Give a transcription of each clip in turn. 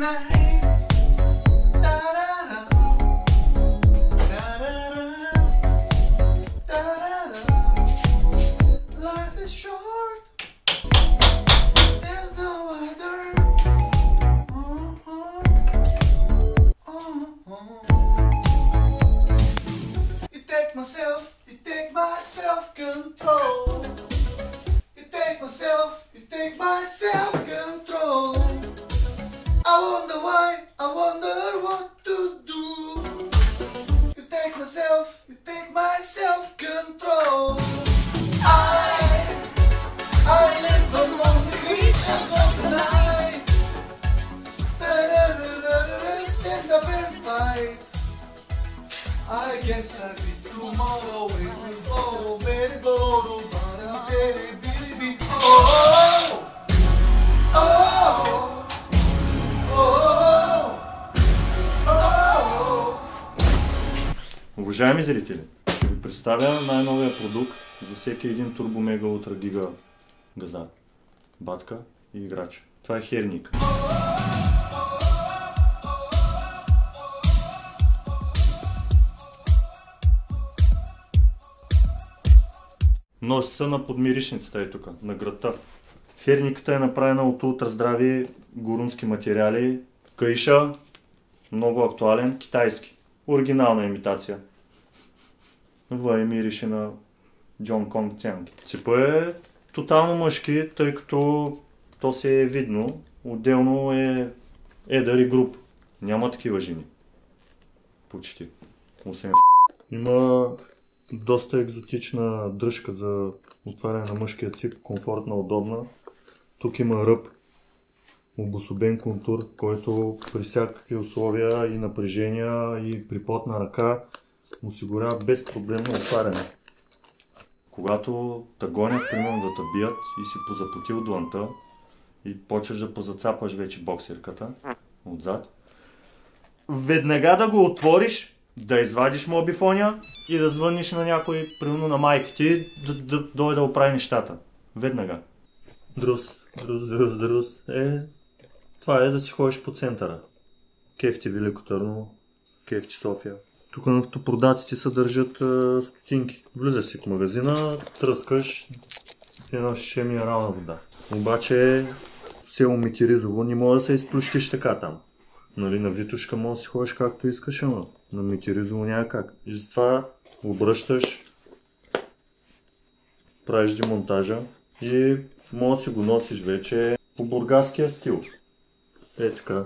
night. Da-da-da. Da-da-da. Da-da-da. Life is short. There's no other. You take myself, you take my self-control. You take myself, you take my self-control. I wonder why, I wonder what to do. You take myself, you take my self-control. I live among the creatures of the night. Da-da-da-da-da-da, stand up and fight. I guess I'll be tomorrow. It will go, baby, go, baby, baby, oh, oh, oh, oh. Уважаеми зрители, ще ви представя най-новия продукт за всеки един турбо мега ултра гига газар, батка и играч. Това е херник. Носи се на подмиришницата е тук, на града. Херниката е направена от ултраздрави горунски материали. Каиша, много актуален, китайски. Оригинална имитация. Това и мирише на Джон Конг цянки. Ципа е тотално мъжки, тъй като то се е видно. Отделно е едър и груб. Няма такива жени. Почти. Освен има доста екзотична дръжка за отваряне на мъжкия цип, комфортна, удобна. Тук има ръб, обособен контур, който при всякакви условия и напрежения и при потна ръка осигурява безпроблемно отваряне. Когато те гонят, примерно да те бият и си позапотил длънта и почваш да позацапаш вече боксерката отзад, веднага да го отвориш, да извадиш мобифоня и да звъниш на някой, примерно на майка ти, да дойде да оправи нещата. Веднага. Друс. Това е да си ходиш по центъра. Кефти Велико Търново, кефти София. Тук на автопродавците се държат стотинки. Влизаш си в магазина, тръскаш едно шише минерална вода. Обаче в село Метиризово не може да се изплющиш така там. Нали, на Витушка може да си ходиш както искаш, ама на Метиризово няма как. И затова обръщаш, правиш демонтажа и може да си го носиш вече по бургаския стил. Е така.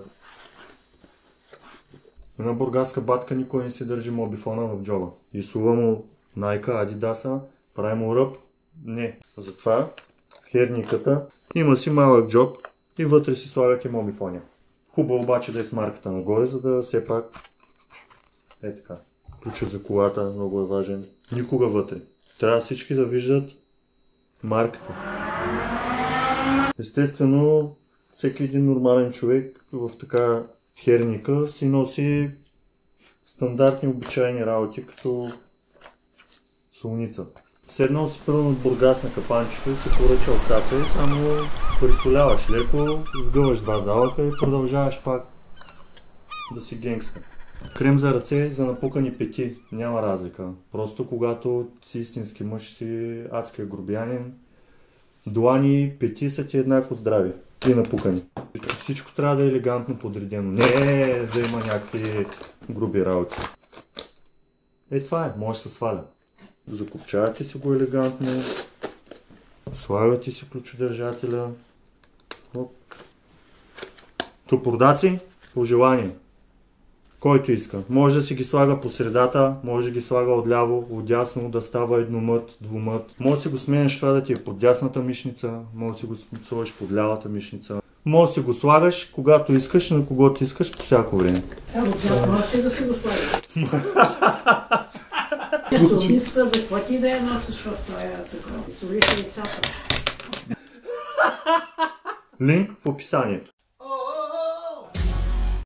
Една бургаска батка никой не си държи мобифона в джоба. И сува му Найка, Адидаса, прави му ръб. Не. Затова херниката има си малък джоб и вътре си слагате мобифоня. Хубаво обаче да е с марката нагоре, за да все пак е така. Ключа за колата много е важен. Никога вътре. Трябва всички да виждат марката. Естествено, всеки един нормален човек в така херника си носи стандартни обичайни работи, като солница. Седнал си първо от Бургас на капанчето и си поръчал цаца и само присоляваш леко, сгъваш два залъка и продължаваш пак да си генгстър. Крем за ръце за напукани пети, няма разлика. Просто когато си истински мъж, си адския грубянин, длани, пети са ти еднакво здрави и напукани. Всичко трябва да е елегантно подредено, не да има някакви груби работи. Е, това е, може да се сваля. Закопчавате си го елегантно, слагате си ключодържателя. Топордаци по желание. Който иска. Може да си ги слага по средата, може да ги слага отляво, отдясно, да става едномът, двумът. Може да си го сменяш това да ти е под дясната мишница, може да си го сложиш под лявата мишница. Може да си го слагаш, когато искаш, на когото искаш, по всяко време. Може да си го слагаш. Солиста, за какво ти да я носиш, защото това е такова. Солиша лицата. Линк в описанието.